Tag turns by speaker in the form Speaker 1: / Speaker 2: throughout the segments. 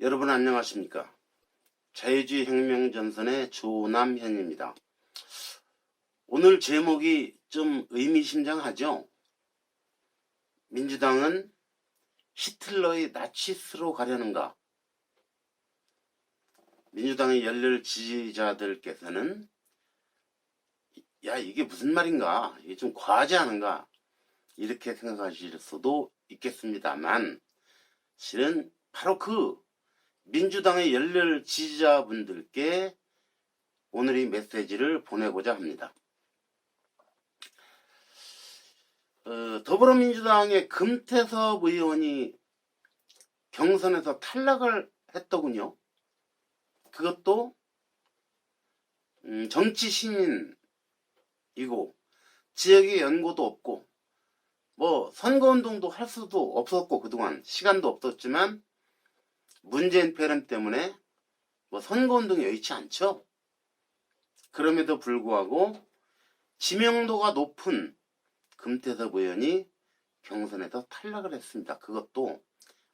Speaker 1: 여러분 안녕하십니까? 자유주의 혁명전선의 조남현입니다. 오늘 제목이 좀 의미심장하죠? 민주당은 히틀러의 나치스로 가려는가? 민주당의 열렬 지지자들께서는 야, 이게 무슨 말인가? 이게 좀 과하지 않은가? 이렇게 생각하실 수도 있겠습니다만 실은 바로 그 민주당의 열렬 지지자분들께 오늘 이 메시지를 보내고자 합니다. 더불어민주당의 금태섭 의원이 경선에서 탈락을 했더군요. 그것도 정치 신인이고 지역에 연고도 없고 뭐 선거운동도 할 수도 없었고 그동안 시간도 없었지만 문재인 패럼 때문에 뭐 선거운동이 여의치 않죠. 그럼에도 불구하고 지명도가 높은 금태섭 의원이 경선에서 탈락을 했습니다. 그것도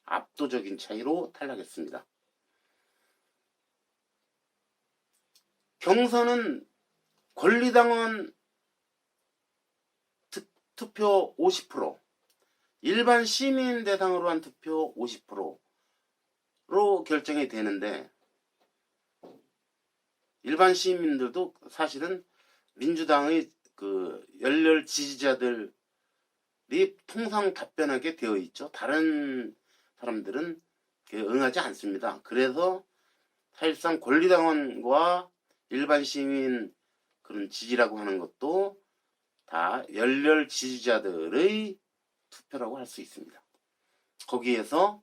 Speaker 1: 압도적인 차이로 탈락했습니다. 경선은 권리당원 투표 50%, 일반 시민 대상으로 한 투표 50%로 결정이 되는데 일반 시민들도 사실은 민주당의 그 열렬 지지자들이 통상 답변하게 되어 있죠. 다른 사람들은 응하지 않습니다. 그래서 사실상 권리당원과 일반 시민 그런 지지라고 하는 것도 다 열렬 지지자들의 투표라고 할 수 있습니다. 거기에서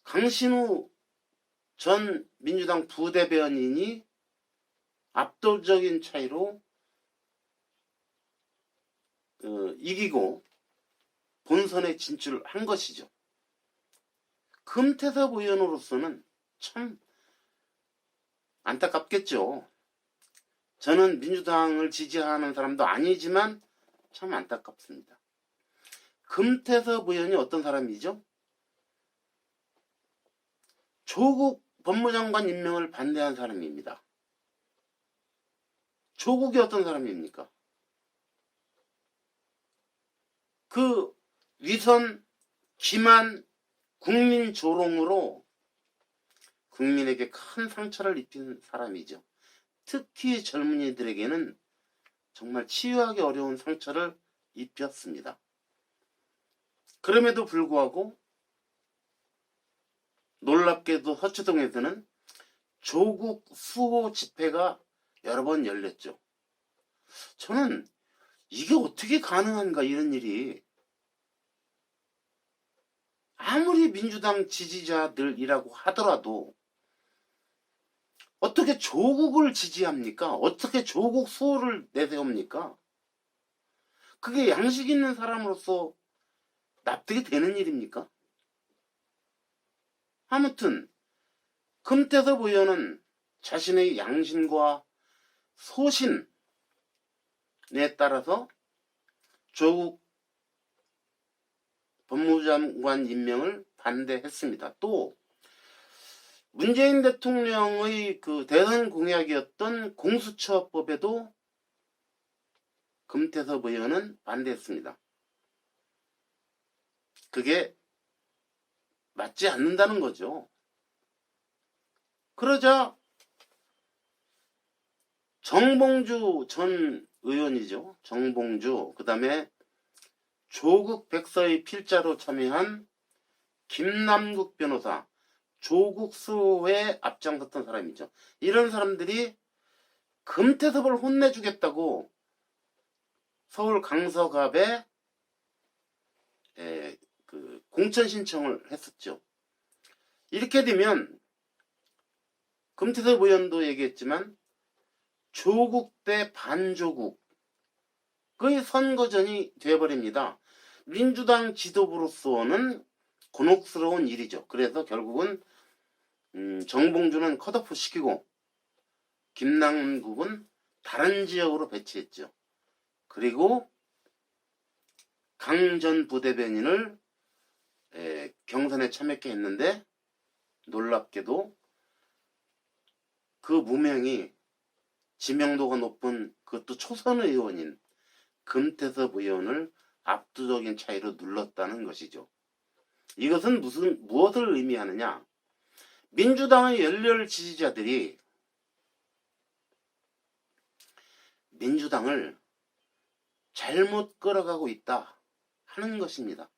Speaker 1: 강신우 전 민주당 부대변인이 압도적인 차이로 이기고 본선에 진출한 것이죠. 금태섭 의원으로서는 참 안타깝겠죠. 저는 민주당을 지지하는 사람도 아니지만 참 안타깝습니다. 금태섭 의원이 어떤 사람이죠? 조국 법무장관 임명을 반대한 사람입니다. 조국이 어떤 사람입니까? 그 위선, 기만, 국민 조롱으로 국민에게 큰 상처를 입힌 사람이죠. 특히 젊은이들에게는 정말 치유하기 어려운 상처를 입혔습니다. 그럼에도 불구하고 놀랍게도 서초동에서는 조국 수호 집회가 여러 번 열렸죠. 저는 이게 어떻게 가능한가 이런 일이 아무리 민주당 지지자들이라고 하더라도 어떻게 조국을 지지합니까? 어떻게 조국 수호를 내세웁니까? 그게 양식 있는 사람으로서 납득이 되는 일입니까? 아무튼 금태섭 의원은 자신의 양심과 소신에 따라서 조국 법무장관 임명을 반대했습니다. 또 문재인 대통령의 그 대선 공약이었던 공수처법에도 금태섭 의원은 반대했습니다. 그게 맞지 않는다는 거죠. 그러자 정봉주 전 의원이죠. 정봉주, 그 다음에 조국 백서의 필자로 참여한 김남국 변호사, 조국 수호에 앞장섰던 사람이죠. 이런 사람들이 금태섭을 혼내주겠다고 서울 강서갑에 그 공천 신청을 했었죠. 이렇게 되면 금태섭 의원도 얘기했지만 조국 대 반조국의 선거전이 되어버립니다. 민주당 지도부로서는 곤혹스러운 일이죠. 그래서 결국은 정봉주는 컷오프 시키고 김남국은 다른 지역으로 배치했죠. 그리고 강 전 부대변인을 경선에 참여케 했는데 놀랍게도 그 무명이 지명도가 높은 그것도 초선 의원인 금태섭 의원을 압도적인 차이로 눌렀다는 것이죠. 이것은 무엇을 의미하느냐? 민주당의 열렬 지지자들이 민주당을 잘못 끌어가고 있다 하는 것입니다.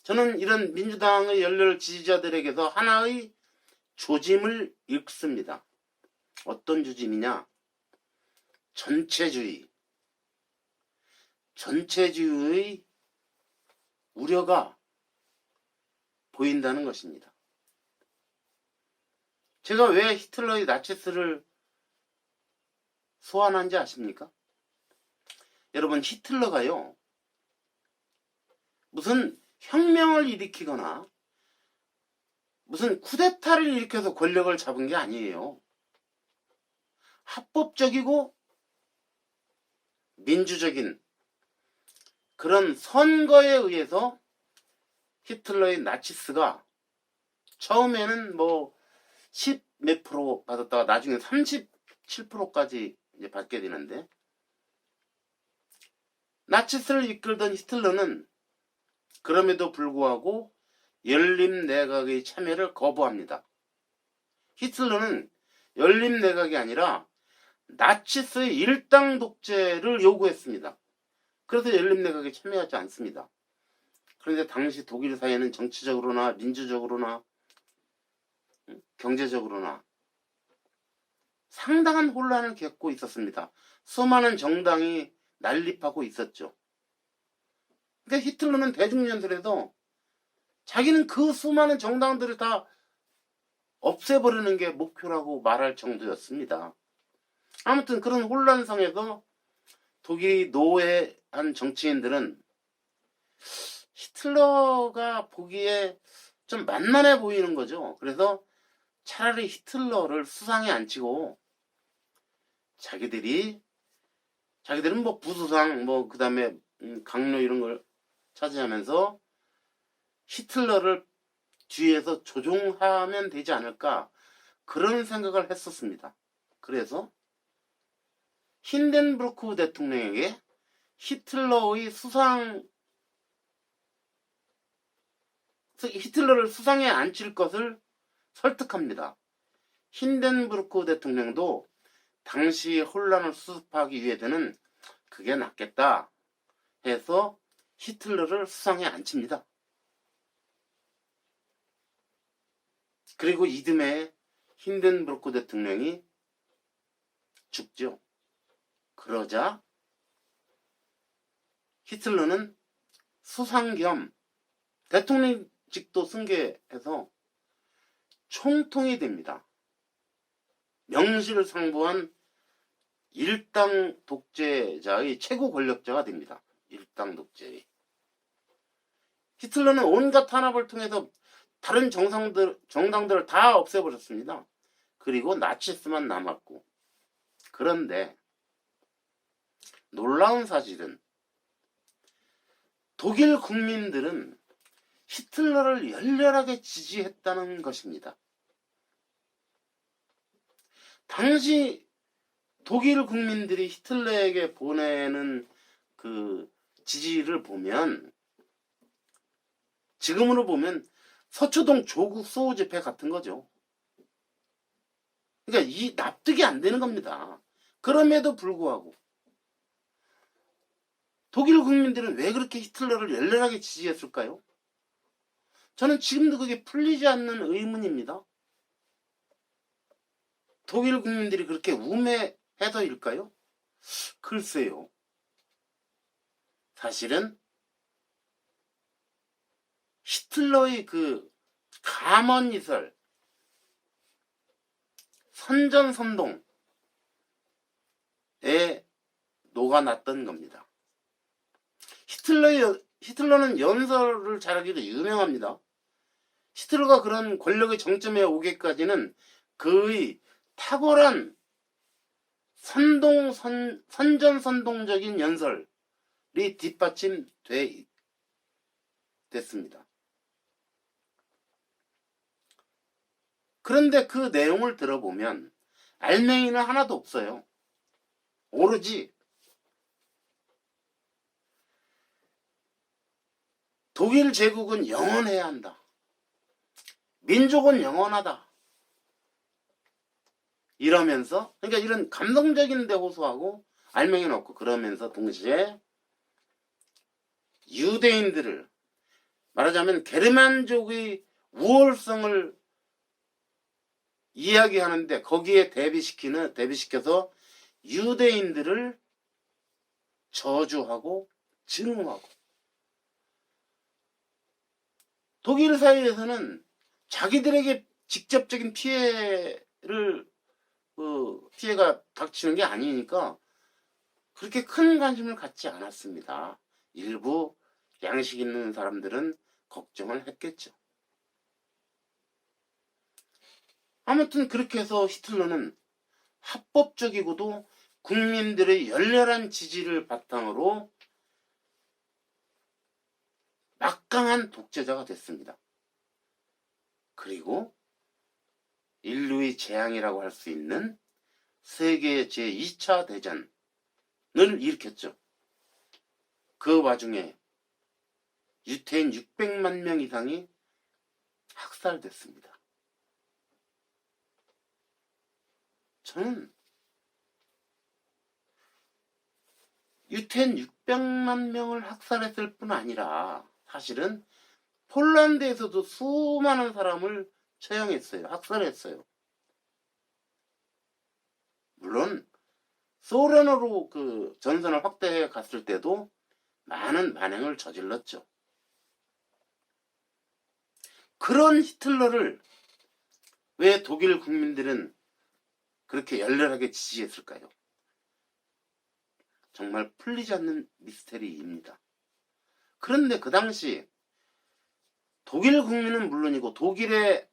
Speaker 1: 저는 이런 민주당의 열렬 지지자들에게서 하나의 조짐을 읽습니다. 어떤 조짐이냐? 전체주의의 우려가 보인다는 것입니다. 제가 왜 히틀러의 나치스를 소환한지 아십니까? 여러분, 히틀러가요, 무슨 혁명을 일으키거나 무슨 쿠데타를 일으켜서 권력을 잡은 게 아니에요. 합법적이고 민주적인 그런 선거에 의해서 히틀러의 나치스가 처음에는 뭐 10 몇 프로 받았다가 나중에 37%까지 이제 받게 되는데, 나치스를 이끌던 히틀러는 그럼에도 불구하고 열림 내각의 참여를 거부합니다. 히틀러는 열림 내각이 아니라 나치스의 일당 독재를 요구했습니다. 그래서 열림 내각에 참여하지 않습니다. 그런데 당시 독일 사회는 정치적으로나 민주적으로나 경제적으로나 상당한 혼란을 겪고 있었습니다. 수많은 정당이 난립하고 있었죠. 그러니까 히틀러는 대중연설에서 자기는 그 수많은 정당들을 다 없애버리는 게 목표라고 말할 정도였습니다. 아무튼 그런 혼란상에서 독일이 노예한 정치인들은 히틀러가 보기에 좀 만만해 보이는 거죠. 그래서 차라리 히틀러를 수상에 앉히고 자기들은 뭐 부수상 뭐 그다음에 강요 이런 걸 차지하면서 히틀러를 뒤에서 조종하면 되지 않을까, 그런 생각을 했었습니다. 그래서 힌덴부르크 대통령에게 히틀러를 수상에 앉힐 것을 설득합니다. 힌덴부르크 대통령도 당시 혼란을 수습하기 위해서는 그게 낫겠다 해서 히틀러를 수상에 앉힙니다. 그리고 이듬해 힌덴부르크 대통령이 죽죠. 그러자 히틀러는 수상 겸 대통령직도 승계해서 총통이 됩니다. 명실상부한 일당 독재자의 최고 권력자가 됩니다. 일당 독재의. 히틀러는 온갖 탄압을 통해서 다른 정당들을 다 없애버렸습니다. 그리고 나치스만 남았고. 그런데 놀라운 사실은 독일 국민들은 히틀러를 열렬하게 지지했다는 것입니다. 당시 독일 국민들이 히틀러에게 보내는 그 지지를 보면, 지금으로 보면 서초동 조국 수호 집회 같은 거죠. 그러니까 이 납득이 안 되는 겁니다. 그럼에도 불구하고 독일 국민들은 왜 그렇게 히틀러를 열렬하게 지지했을까요? 저는 지금도 그게 풀리지 않는 의문입니다. 독일 국민들이 그렇게 우매해서일까요? 글쎄요. 사실은 히틀러의 그 가먼이설, 선전선동에 녹아났던 겁니다. 히틀러는 연설을 잘하기로 유명합니다. 히틀러가 그런 권력의 정점에 오기까지는 그의 탁월한 선전선동적인 연설이 뒷받침됐습니다. 그런데 그 내용을 들어보면 알맹이는 하나도 없어요. 오로지 독일 제국은 영원해야 한다. 민족은 영원하다. 이러면서, 그러니까 이런 감성적인 데 호소하고 알맹이는 없고, 그러면서 동시에 유대인들을, 말하자면 게르만족의 우월성을 이야기하는데 거기에 대비시켜서 유대인들을 저주하고 증오하고, 독일 사회에서는 자기들에게 직접적인 피해가 닥치는 게 아니니까 그렇게 큰 관심을 갖지 않았습니다. 일부 양식 있는 사람들은 걱정을 했겠죠. 아무튼 그렇게 해서 히틀러는 합법적이고도 국민들의 열렬한 지지를 바탕으로 막강한 독재자가 됐습니다. 그리고 인류의 재앙이라고 할 수 있는 세계 제2차 대전을 일으켰죠. 그 와중에 유태인 600만 명 이상이 학살됐습니다. 저는 유태인 600만 명을 학살했을 뿐 아니라 사실은 폴란드에서도 수많은 사람을 처형했어요. 학살했어요. 물론 소련으로 그 전선을 확대해 갔을 때도 많은 만행을 저질렀죠. 그런 히틀러를 왜 독일 국민들은 그렇게 열렬하게 지지했을까요? 정말 풀리지 않는 미스테리입니다. 그런데 그 당시 독일 국민은 물론이고 독일에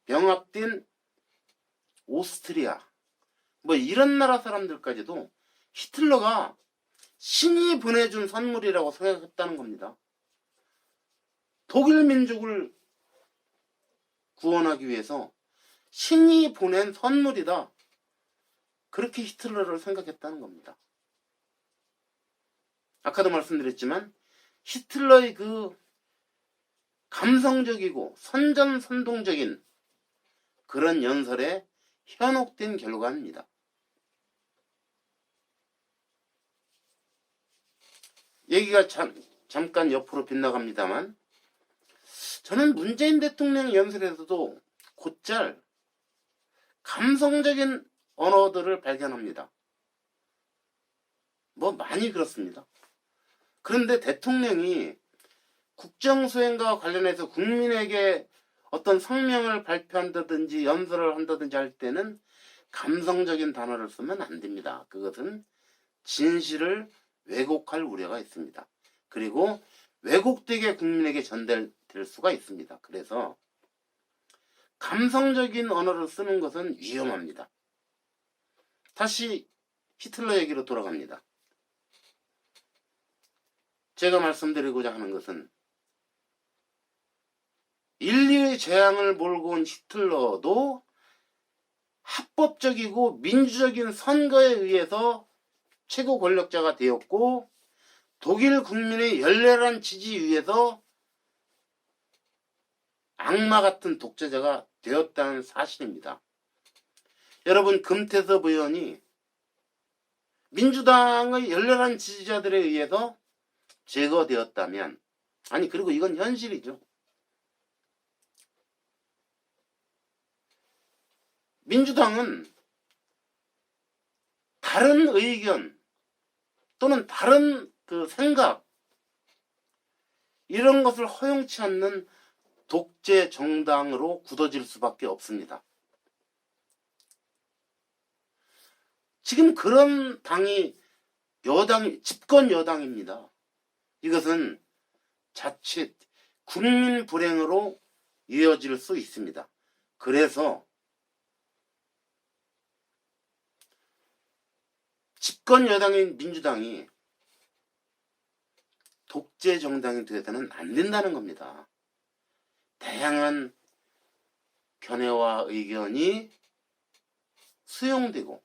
Speaker 1: 병합된 오스트리아, 뭐 이런 나라 사람들까지도 히틀러가 신이 보내준 선물이라고 생각했다는 겁니다. 독일 민족을 구원하기 위해서 신이 보낸 선물이다. 그렇게 히틀러를 생각했다는 겁니다. 아까도 말씀드렸지만 히틀러의 그 감성적이고 선전선동적인 그런 연설에 현혹된 결과입니다. 얘기가 잠깐 옆으로 빗나갑니다만 저는 문재인 대통령 연설에서도 곧잘 감성적인 언어들을 발견합니다. 뭐 많이 그렇습니다. 그런데 대통령이 국정수행과 관련해서 국민에게 어떤 성명을 발표한다든지 연설을 한다든지 할 때는 감성적인 단어를 쓰면 안 됩니다. 그것은 진실을 왜곡할 우려가 있습니다. 그리고 왜곡되게 국민에게 전달될 수가 있습니다. 그래서 감성적인 언어를 쓰는 것은 위험합니다. 다시 히틀러 얘기로 돌아갑니다. 제가 말씀드리고자 하는 것은 인류의 재앙을 몰고 온 히틀러도 합법적이고 민주적인 선거에 의해서 최고 권력자가 되었고 독일 국민의 열렬한 지지에 의해서 악마 같은 독재자가 되었다는 사실입니다. 여러분, 금태섭 의원이 민주당의 열렬한 지지자들에 의해서 제거되었다면, 아니 그리고 이건 현실이죠. 민주당은 다른 의견 또는 다른 그 생각 이런 것을 허용치 않는 독재 정당으로 굳어질 수밖에 없습니다. 지금 그런 당이 집권 여당입니다. 이것은 자칫 국민 불행으로 이어질 수 있습니다. 그래서 집권 여당인 민주당이 독재 정당이 되어서는 안 된다는 겁니다. 다양한 견해와 의견이 수용되고,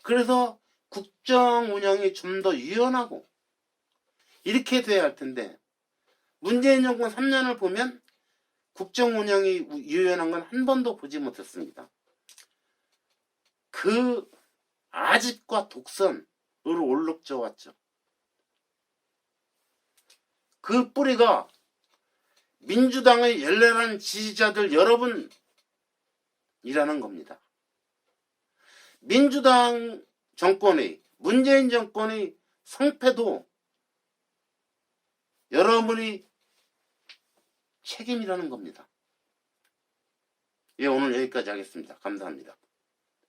Speaker 1: 그래서 국정 운영이 좀 더 유연하고 이렇게 돼야 할 텐데, 문재인 정권 3년을 보면 국정 운영이 유연한 건 한 번도 보지 못했습니다. 그 아집과 독선으로 올룩져 왔죠. 그 뿌리가 민주당의 열렬한 지지자들 여러분이라는 겁니다. 민주당 정권의, 문재인 정권의 성패도 여러분이 책임이라는 겁니다. 예, 오늘 여기까지 하겠습니다. 감사합니다.